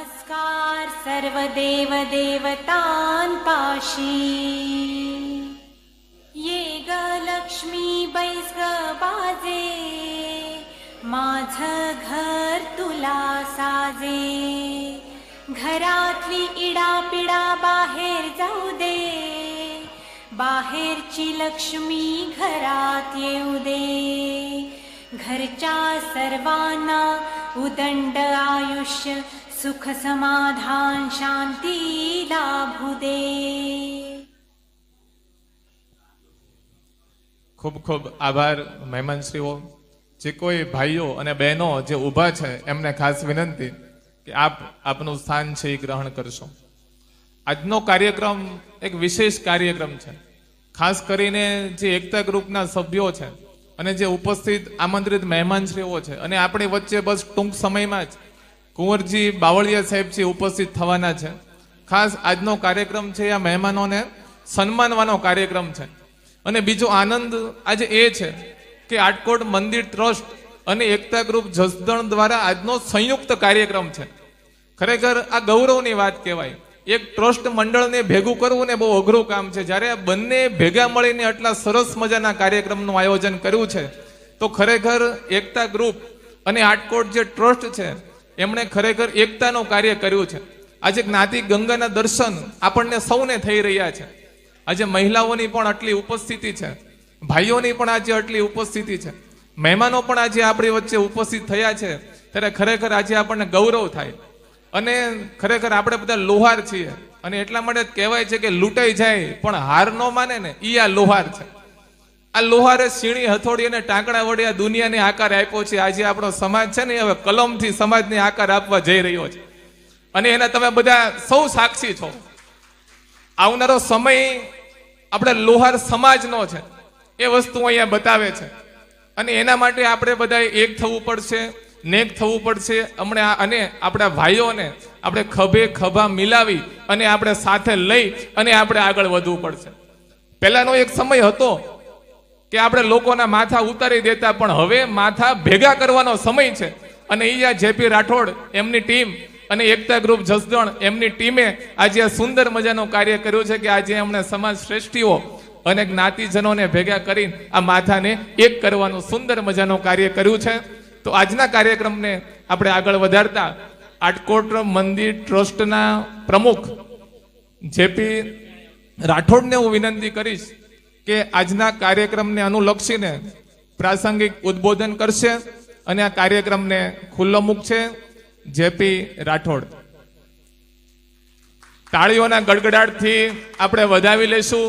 नमस्कार सर्वदेव देवतान् पाशी ये ग लक्ष्मी बैस ग बाजे माझं घर तुला साजे घरातली इडापिडा बाहेर जाऊ दे बाहेरची लक्ष्मी घरात येऊ दे घरच्या सर्वांना उदंड आयुष्य सुख समाधान शांती लाभू दे। ખૂબ ખૂબ આભાર મહેમાનશ્રીઓ। જે કોઈ ભાઈઓ અને બહેનો જે ઊભા છે એમને ખાસ વિનંતી કે આપનું સ્થાન છે એ ગ્રહણ કરશો। આજનો કાર્યક્રમ એક વિશેષ કાર્યક્રમ છે। ખાસ કરીને જે એકતા ગ્રુપના સભ્યો છે અને જે ઉપસ્થિત આમંત્રિત મહેમાનશ્રીઓ છે અને આપણી વચ્ચે બસ ટૂંક સમયમાં જ કુંવરજી બાવળિયા સાહેબજી ઉપસ્થિત થવાના છે। ખાસ આજનો કાર્યક્રમ છે આ મહેમાનોને સન્માનવાનો કાર્યક્રમ છે। અને બીજો આનંદ આજે એ છે કે આટકોટ મંદિર ટ્રસ્ટ અને એકતા ગ્રુપ જસદણ દ્વારા આજનો સંયુક્ત કાર્યક્રમ છે। ખરેખર આ ગૌરવની વાત કહેવાય। એક ટ્રસ્ટ મંડળને ભેગું કરવું ને બહુ અઘરું કામ છે। જ્યારે આ બંને ભેગા મળીને આટલા સરસ મજાના કાર્યક્રમનું આયોજન કર્યું છે તો ખરેખર એકતા ગ્રુપ અને આટકોટ જે ટ્રસ્ટ છે એમણે ખરેખર એકતાનું કાર્ય કર્યું છે। આજે જ્ઞાતિ ગંગાના દર્શન આપણને સૌને થઈ રહ્યા છે। આજે મહિલાઓની પણ આટલી ઉપસ્થિતિ છે, ભાઈઓની પણ આજે આટલી ઉપસ્થિતિ છે, મહેમાનો પણ આજે આપણી વચ્ચે ઉપસ્થિત થયા છે ત્યારે ખરેખર આજે આપણને ગૌરવ થાય। અને ખરેખર આપણે બધા લોહાર છીએ અને એટલા માટે કહેવાય છે કે લૂંટાઈ જાય પણ હાર ન માને ને ઈ આ લોહાર છે। આ લોહારે સીણી હથોડી અને ટાંકણા વડે આ દુનિયાને આકાર આપ્યો છે। આજે આપણો સમાજ છે ને હવે કલમથી સમાજને આકાર આપવા જઈ રહ્યો છે અને એના તમે બધા સૌ સાક્ષી છો। આવનારો સમય આપણે લોહાર સમાજનો છે એ વસ્તુ અહીંયા બતાવે છે અને એના માટે આપણે બધા એક થવું પડશે, નેક થવું પડશે। હમણાં અને આપણા ભાઈઓને આપણે ખભે ખભા મિલાવી અને આપણે સાથે લઈ અને આપણે આગળ વધવું પડશે। પહેલાનો એક સમય હતો કે આપણે લોકોના માથા ઉતારી દેતા પણ હવે માથા ભેગા કરવાનો સમય છે અને અહીંયા જેપી રાઠોડ એમની ટીમ અને એકતા ગ્રુપ જસદણ એમની ટીમે આજે આ સુંદર મજાનું કાર્ય કર્યું છે કે આજે એમણે સમાજ શ્રેષ્ઠીઓ અને જ્ઞાતિજનોને ભેગા કરીને આ માથાને એક કરવાનું સુંદર મજાનું કાર્ય કર્યું છે। તો આજના કાર્યક્રમને આપણે આગળ વધારતા આટકોટ મંદિર ટ્રસ્ટના પ્રમુખ જેપી રાઠોડને હું વિનંતી કરીશ કે આજના કાર્યક્રમને અનુલક્ષીને પ્રાસંગિક ઉદ્બોધન કરશે અને આ કાર્યક્રમને ખુલ્લો મૂકશે। જેપી રાઠોડ તાળીઓના ગડગડાટથી આપણે વધાવી લેશું।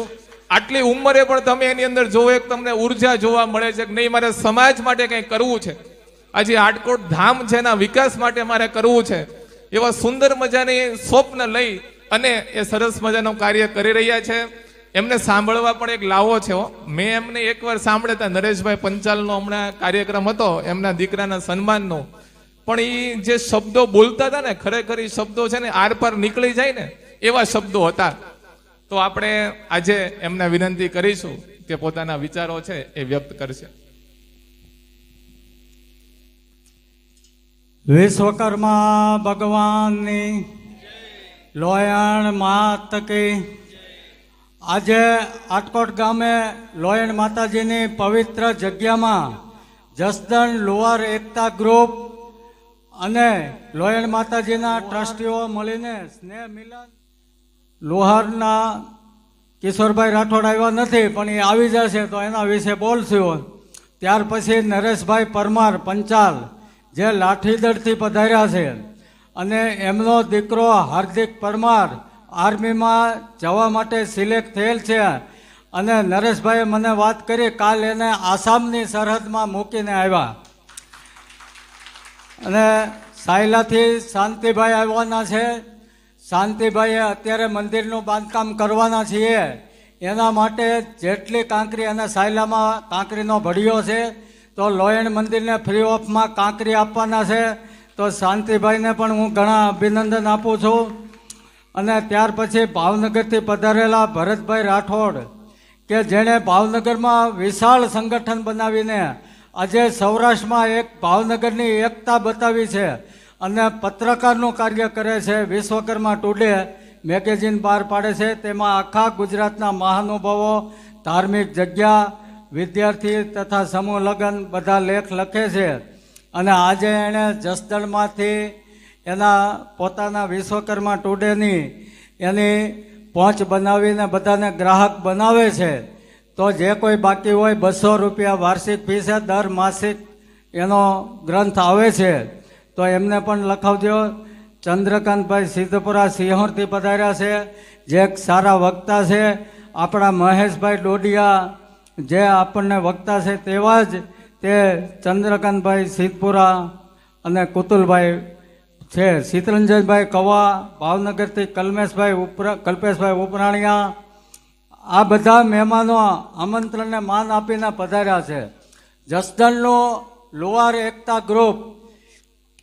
આટલી ઉંમરે પણ તમે એની અંદર જોવો એક તમને ઉર્જા જોવા મળે છે કે નહીં મારે સમાજ માટે કંઈ કરવું છે, આજે આટકોટ ધામ છે એના વિકાસ માટે મારે કરવું છે, એવા સુંદર મજાની સ્વપ્ન લઈ અને એ સરસ મજાનું કાર્ય કરી રહ્યા છે। એમને સાંભળવા પણ એક લાવો છે। મેં એમને એકવાર સાંભળ્યા હતા નરેશભાઈ પંચાલનો હમણાં કાર્યક્રમ હતો એમના દીકરાના સન્માનનો, પણ એ જે શબ્દો બોલતા હતા ને ખરેખર એ શબ્દો છે ને આર પાર નીકળી જાય ને એવા શબ્દો હતા। તો આપણે આજે એમને વિનંતી કરીશું કે પોતાના વિચારો છે એ વ્યક્ત કરશે। વિશ્વકર્મા ભગવાનની લોયણ માત કી। આજે આટકોટ ગામે લોયણ માતાજીની પવિત્ર જગ્યામાં જસદણ લોહાર એકતા ગ્રુપ અને લોયણ માતાજીના ટ્રસ્ટીઓ મળીને સ્નેહ મિલન લોહારના કિશોરભાઈ રાઠોડ આવ્યા નથી પણ એ આવી જશે તો એના વિશે બોલશું। ત્યાર પછી નરેશભાઈ પરમાર પંચાલ જે લાઠીદળથી પધાર્યા છે અને એમનો દીકરો હાર્દિક પરમાર આર્મીમાં જવા માટે સિલેક્ટ થયેલ છે અને નરેશભાઈએ મને વાત કરી કાલ એને આસામની સરહદમાં મૂકીને આવ્યા। અને સાયલાથી શાંતિભાઈ આવવાના છે। શાંતિભાઈએ અત્યારે મંદિરનું બાંધકામ કરવાના છીએ એના માટે જેટલી કાંકરી અને સાયલામાં કાંકરીનો ભડિયો છે તો લોયણ મંદિરને ફ્રી ઓફમાં કાંકરી આપવાના છે। તો શાંતિભાઈને પણ હું ઘણા અભિનંદન આપું છું। અને ત્યાર પછી ભાવનગરથી પધારેલા ભરતભાઈ રાઠોડ કે જેણે ભાવનગરમાં વિશાળ સંગઠન બનાવીને આજે સૌરાષ્ટ્રમાં એક ભાવનગરની એકતા બતાવી છે અને પત્રકારનું કાર્ય કરે છે. વિશ્વકર્મા ટુડે મેગેઝિન બહાર પાડે છે. તેમાં આખા ગુજરાતના મહાનુભાવો, ધાર્મિક જગ્યા, વિદ્યાર્થી તથા સમૂહ લગ્ન બધા લેખ લખે છે. અને આજે એણે જસદણમાંથી એના પોતાના વિશ્વકર્મા ટુડેની એની પહોંચ બનાવીને બધાને ગ્રાહક બનાવે છે. તો જે કોઈ બાકી હોય 200 રૂપિયા વાર્ષિક ફી છે. દર માસિક એનો ગ્રંથ આવે છે. તો એમને પણ લખાવજો. ચંદ્રકાંતભાઈ સિદ્ધપુરા સિંહોરથી પધાર્યા છે, જે એક સારા વક્તા છે. આપણા મહેશભાઈ ડોડિયા જે આપણને વક્તા છે તેવા જ તે ચંદ્રકાંતભાઈ સિદ્ધપુરા અને કુતુલભાઈ છે. શીતરંજનભાઈ કવા ભાવનગરથી, કલ્પેશભાઈ ઉપરાણિયા, આ બધા મહેમાનો આમંત્રણને માન આપીને પધાર્યા છે. જસદણનું લોહાર એકતા ગ્રુપ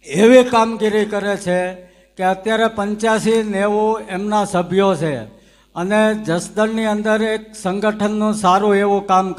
એવી કામગીરી કરે છે કે અત્યારે 85-90 એમના સભ્યો છે અને જસદણની અંદર એક સંગઠનનું સારું એવું કામ